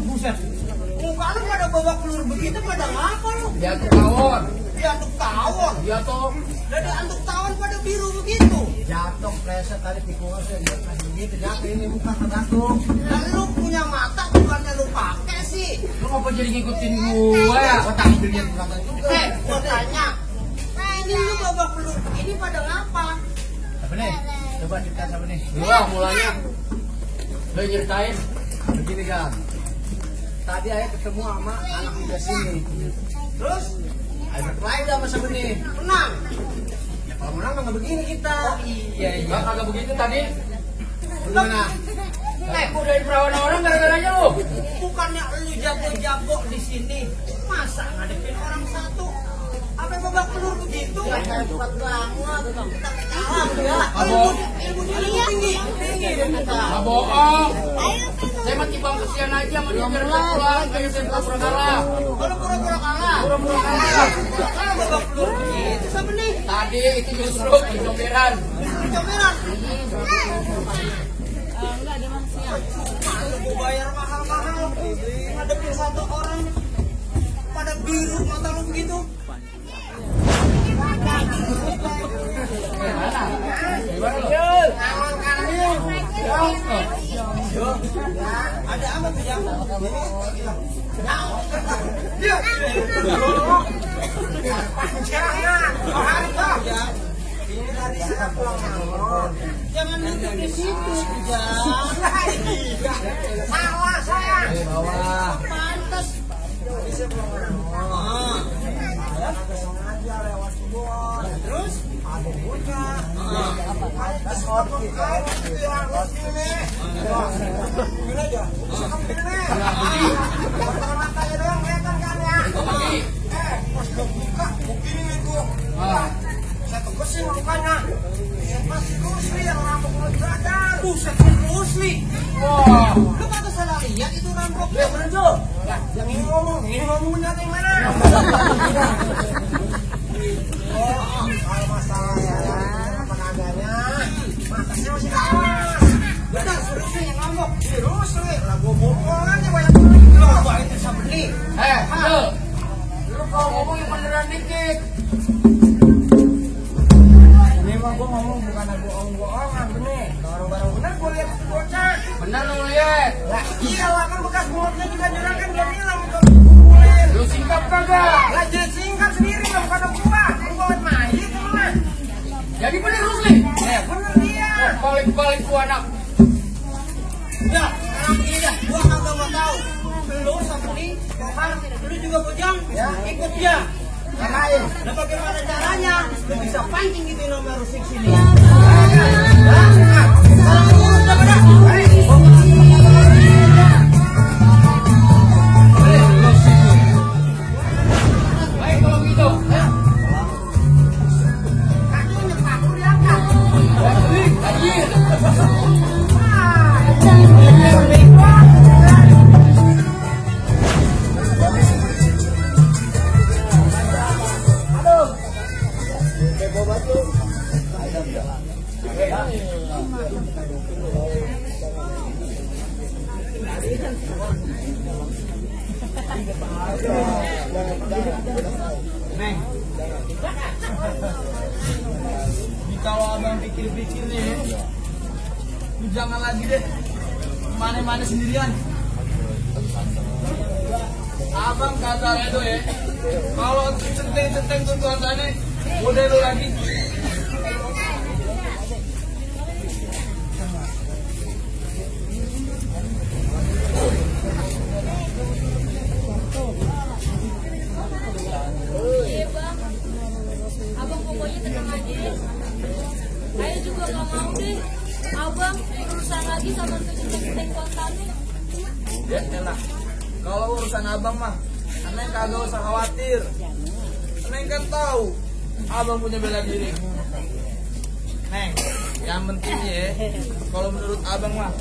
Buset, muka lu pada babak pelur begitu pada ngapa lu? Dia tuh tawon. Diantuk tawon? Dia tuh Dari antuk tawon pada biru begitu? jatuh pleset tadi tikusnya dia begitu jatuh ini muka tergantung. Dan lu punya mata bukannya lu pakai sih? Lu ngapa jadi ngikutin gue ya? Otak dirinya tergantung juga. Gua tanya, ini lu babak pelur begini pada ngapa? Apa nih? Coba cerita sama nih. Gua mulanya. Lu nyeritain begini kan. Tadi ayah ketemu sama anak muda sini. Terus? Ayah berkelahi sama nih. Menang? Ya kalau menang nggak begini kita. Iya. Kagak begitu tadi. Gimana? Gua dari perawan orang gara-garanya lu. Bukannya lu jago-jago di sini, masa ngadepin orang satu? Apa babak pelur begitu? Ya kayak buat banget. Kita kalah ya. Abang. Ilmu dia tinggi dari kita. Nggak bohong. Saya mah timbang kesian aja sama dia biar pulang. Kayak saya pura-pura kalah. Kalau pura-pura kalah. Pura-pura kalah. Kalah babak pelur begitu sama nih. Tadi itu justru pencoberan. Comeran. Enggak ada manusia. Malu mau bayar mahal-mahal. Ngadepin satu orang pada biru mata lu begitu. Ada apa tuh yang? Jangan duduk di situ, salah saya. Bawah. Pantas. Terus? Ada bocah. Pantas waktu itu yang ini. Gini aja. Matanya doang kelihatan kan ya? Pas buka, begini itu. Saya tegesin mukanya. Masih Rusli yang rampok mulut radar. Buset, Rusli. Wah. Lu kagak salah lihat itu rampoknya. Ya bener tuh. Yang ini ngomong nyata yang mana? Kalau masalah ya, penaganya, matasnya masih awas. Benar, si Rusli yang ngambok. Si Rusli, lah gua bohong aja banyak. Lu gua itu sama nih. Lu kalau ngomong yang beneran dikit. Ini mah gua ngomong bukan bohong-bohongan, bener. Barang-barang bener gua lihat itu bocah. Bener lu lihat. Lah iyalah kan bekas mulutnya juga nyerang kan dia bilang untuk dipukulin. Lu singkap kagak? Lah jadi singkat sendiri lah bukan gua. Lu bawa mayit mana? Jadi bener Rusli. Bener dia. Balik-balik ku anak. Ya, sekarang ini dah, gua kagak mau tahu. Lu sama nih, Kohar, lu juga bujang, ya, ikut dia. Ngapain? Nah bagaimana caranya? Lu bisa pancing gitu nomor rusik sini. Baik kalau gitu. Kakinya paku diangkat. Anjir. Neng, kalau abang pikir-pikir nih, lu jangan lagi deh mana-mana sendirian. Abang kata itu ya, kalau centeng-centeng tuh tuasannya, udah lu lagi. Iya bang, abang pokoknya tenang aja. Saya juga gak mau deh, abang Ya elah. Kalau urusan abang mah, Neng kagak usah khawatir. Neng kan tahu abang punya bela diri. Neng, yang penting ya, kalau menurut abang mah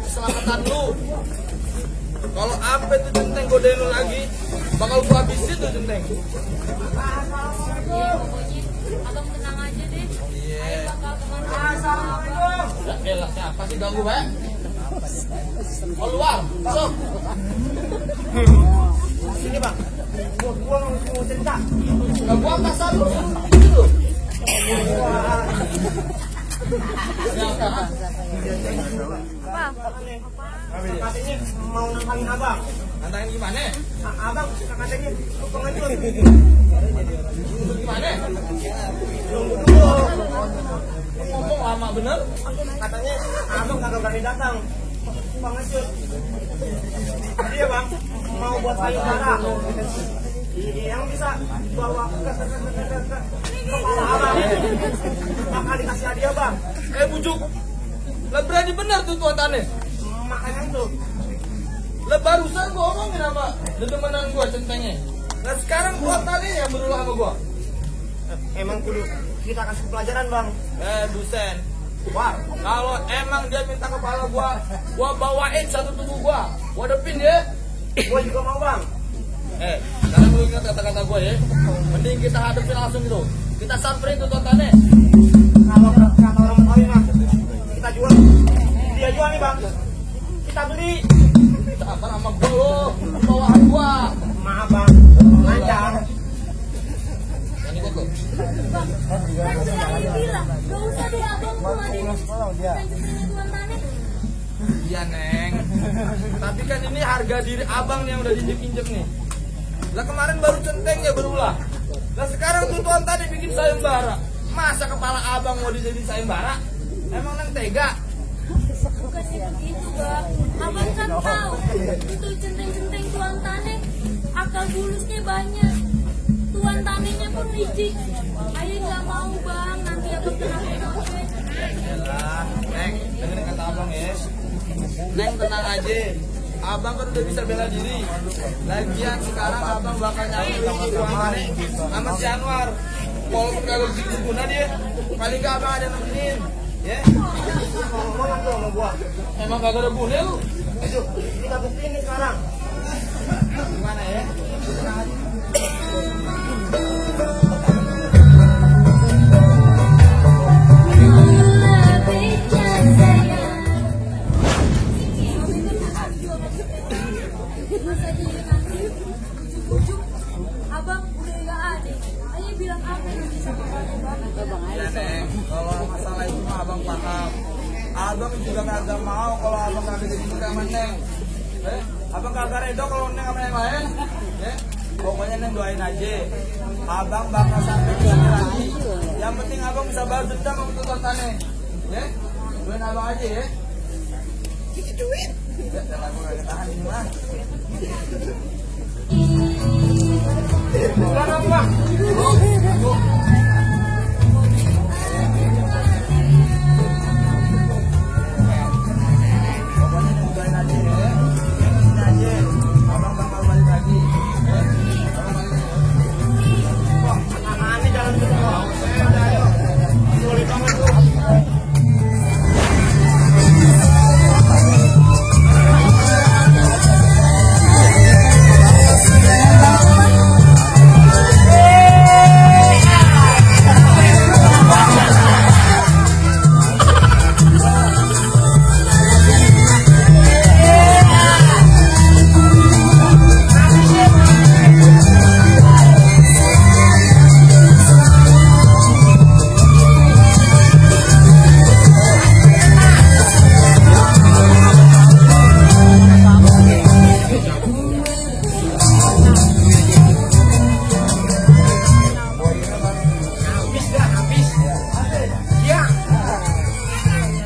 keselamatan lu. Kalau apa itu centeng godain lu lagi, bakal gua habisin tuh centeng. Iya, pokoknya abang tenang aja deh. Iya. Ayo bakal kemana-mana. Ya elah, siapa sih ganggu banget? Keluar, masuk. Sini bang, gua mau cerita. Gak gua pasal lu. Gitu. Katanya mau nantangin abang. Nantangin gimana? Abang katanya pengecut. Gimana? Tunggu dulu. Ngomong lama bener. Katanya abang kagak berani datang. Pengecut. Iya bang, mau buat sayembara. Yang bisa bawa ke kepala abang. Bakal dikasih hadiah bang. Bujuk. Lah berani bener tuh tuan Tane. Makanya itu. Lah barusan gua ngomongin sama dedemenan gua centengnya. Nah sekarang tuan Tane yang berulah sama gua. Emang kudu kita kasih pelajaran bang. Busen. Wah, kalau emang dia minta kepala gua bawain satu tubuh gua hadepin dia. Gua juga mau bang. Sekarang lu ingat kata-kata gua ya. Mending kita hadepin langsung gitu. Kita samperin tuh tuan Tane. Kalau kata orang Betawi mah, kita jual. Dia jual nih bang. Kita beli. Kita apa sama gua lo? Bawahan gua. Maaf bang, lancar. Yang ikut lo. Kan si Ayu bilang, gak usah deh abang keluarin pencetannya Tuan Tane. Iya Neng. Tapi kan ini harga diri abang yang udah diinjek-injek nih. Lah kemarin baru centeng ya berulah. Lah sekarang tuh tuan tadi bikin sayembara. Masa kepala abang mau dijadiin sayembara? Emang Neng tega? Bukannya begitu bang, abang kan tahu itu centeng-centeng Tuan Tane akal bulusnya banyak. Tuan Tanenya pun licik. Ayo nggak mau bang, nanti abang kenapa-napa. Yalah, Neng, dengerin kata abang ya. Neng tenang aja. Abang kan udah bisa bela diri. Lagian sekarang abang bakal nyari sama Tuan Tane sama si Anwar. Walaupun kagak begitu guna dia, paling gak abang ada yang nemenin. Ya, Ngomong tuh sama gua. emang kagak ada guna lu. Ayo, kita buktiin nih sekarang. Gimana ya? Masa iya nanti ujuk-ujuk abang udah nggak ada. Ayo bilang apa yang bisa bantu bang? Ya Neng, kalau masalah itu mah abang paham. Abang juga kagak mau kalau abang kagak jadi nikah sama Neng. Abang kagak redo kalau Neng sama yang lain. Pokoknya Neng doain aja. Abang bakal sampai ke sana lagi. Yang penting abang bisa balas dendam sama Tuan Tane. Ya, doain abang aja ya. Duit. Ya, aku gak tahan ini mah. Silakan bang. Pokoknya doain aja ya. Ini aja. Abang bakal balik lagi. Abang balik lagi. Wah, aneh jalan gitu bang. Ayo, sulit banget tuh.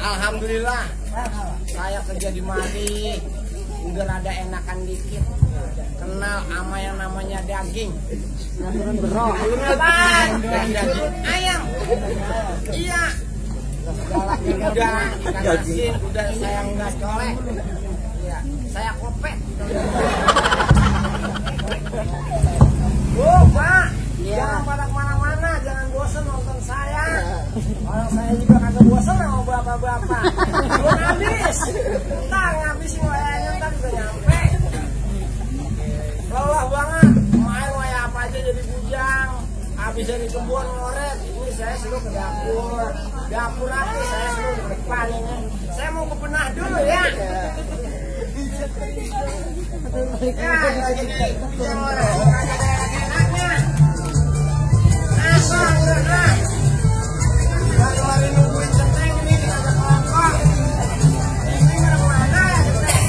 Alhamdulillah, saya kerja di mari udah rada enakan dikit. Kenal sama yang namanya daging. Apaan? Daging ayam. Iya. Udah ikan asin, udah saya nggak colek. Iya. bisa di kebun ngoret. Ini saya suruh ke dapur. Dapur nanti saya suruh ke depan ini. Saya mau bebenah dulu ya. Ya, lagi bisa ngoret. Lagi ada enaknya. Asal udah. Kalau hari nungguin centeng ini ada kelompok. Ini mana ya centeng?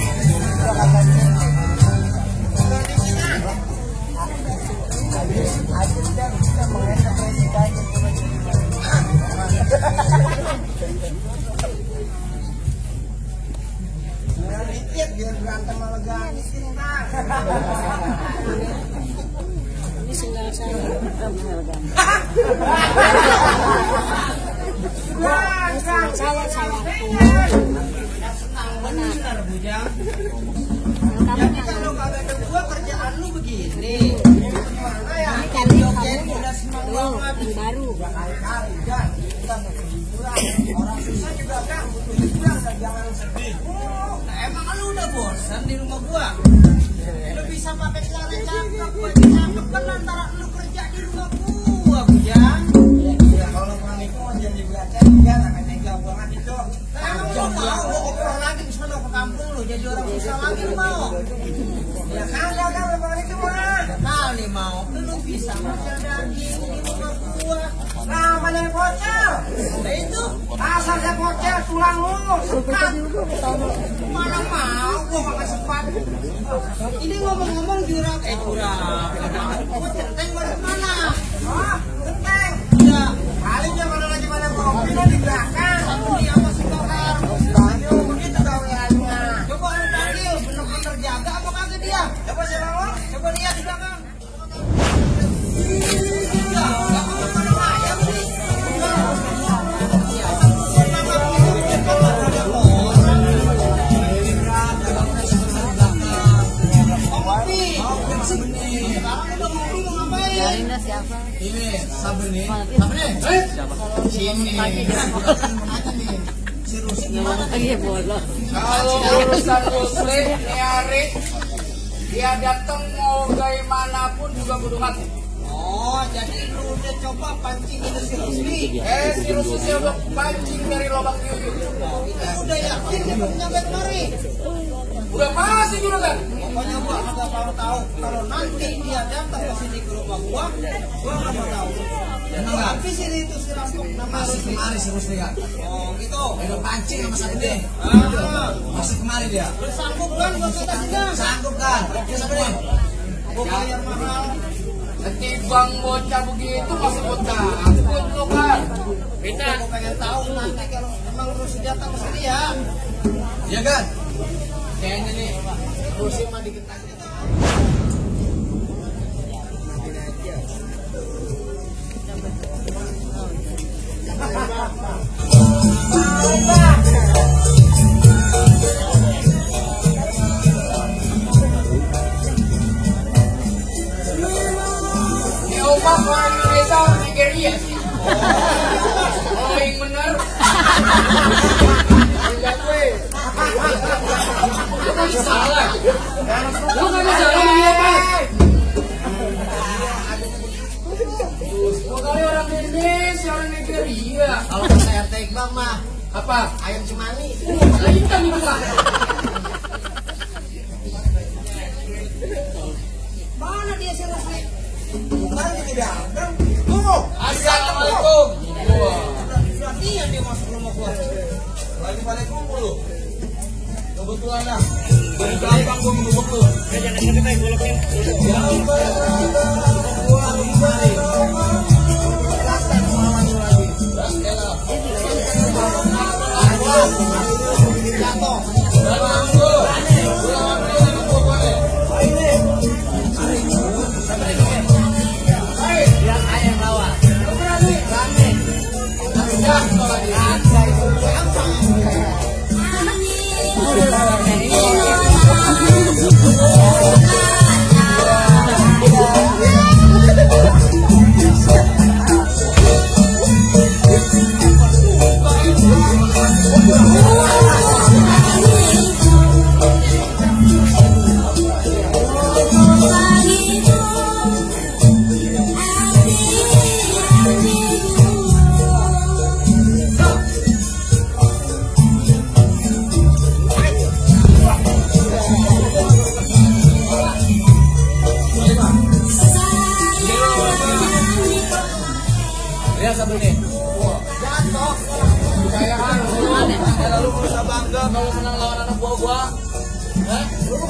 Biar berantem malah ganis ini. Ini singgah saya benar Bujang. Jadi kalau kagak ada gua kerjaan lu begini. Gimana ya? Kali Joget udah senang banget. baru. Kali-kali kan kita mau hiburan. Orang susah juga kan butuh hiburan dan jangan sedih. Nah, emang lu udah bosan di rumah gua? Lu bisa pakai celana cakep, baju cakep kan antara lu kerja di rumah gua, Bujang. ya kalau orang itu mau jadi belajar ya namanya tega banget itu. Emang lu mau gua pulang lagi di sana ke kampung lu jadi orang susah lagi lu mau? Ya kagak kan orang itu mah. Kali mau, lu bisa kerja daging di rumah gua. Nah, mana yang bocor? Nah itu Asal saya bocor tulang lu. mana mau gua makan sempat. Ini ngomong-ngomong jurang, gua centeng baru mana? Hah? Genteng. Ya, Kali dia mana lagi mana kopi lo di belakang. satu dia masih bakar. Ayo begitu gaweannya. Coba lu panggil, bener-bener jaga apa kagak dia? Coba saya bawa. Coba lihat di belakang. Ya, nggak kemana-mana ayam sih. Siapa? Ini Sabeni. Sini. Si Rusi gimana? Lagi bolos. Kalau urusan muslim, nyari dia datang mau bagaimanapun juga kudu mati. Oh, jadi lu udah coba pancing itu si Rusli. Si Rususnya udah pancing dari lubang tiup. Kita udah yakin dia mau nyampe kemari. Udah masih juga kan? Pokoknya gua kagak mau tahu kalau nanti dia datang ke sini ke rumah gua nggak mau tahu. Tapi sini itu si rampok Masih kemari si Rusli kan? Oh gitu. Udah pancing sama Sabeni. Masih kemari dia. Lu sanggup kan gua kata sini? Sanggup kan? Ya Sabeni. Gua bayar mahal. Ketimbang bocah begitu masih bocah. Ampun lu kan. Gua pengen tahu nanti kalau emang Rusi datang ke sini ya. Iya kan? Kayaknya nih Rusi mah dikit aja. ini omak orang Indonesia Nigeria sih. Oh, yang bener. Lu kan salah. Lu kan salah dia Pak. Kali orang Indonesia, orang Nigeria. Kalau kata RT Iqbal mah Apa? ayam cemani. Hitam itu Pak. Mana dia si Rusli? Kan tidak ada. Tunggu. Assalamualaikum. Latihan dia masuk rumah gua. Lagi pada kumpul lu. Kebetulan dah. Dari gampang gua mengebuk lu. Iya.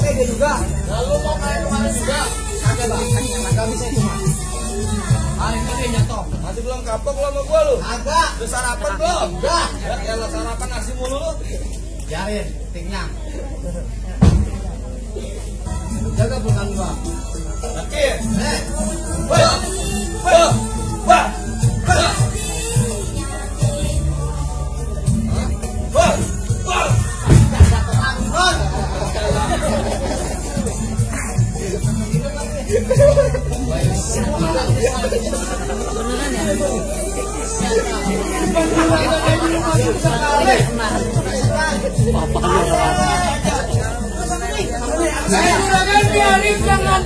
kayak dia juga. Lalu mau main kemana juga? Kagak bisa itu mah. Ah ini dia jatuh. Masih belum kapok lo sama gua lu? Agak. Udah sarapan belum? Udah. Ya lo sarapan nasi mulu lu. Biarin, tingnyang. Jaga bukan gua. Oke. Wah. Wah. Wah. Wah. Wah. Ini hari jangan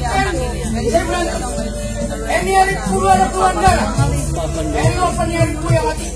ini hari puluh ada puluhan darah. Ini apa nih hari puluh yang mati?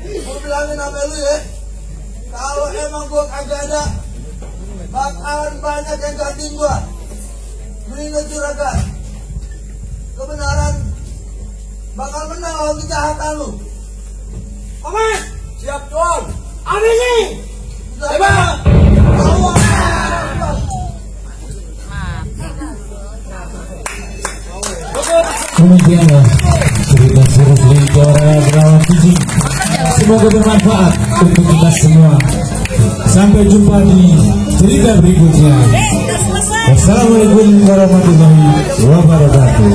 Gue bilangin sama lu ya, kalau emang gue kagak ada, bakalan banyak yang gantiin gue. Mendingan juragan, kebenaran bakal menang lawan kejahatan lu. Aman. Siap tuan. Abisi. Hebat. Demikianlah cerita seru Lingkara Berawat Biji. Semoga bermanfaat untuk kita semua. Sampai jumpa di cerita berikutnya. Wassalamualaikum warahmatullahi wabarakatuh.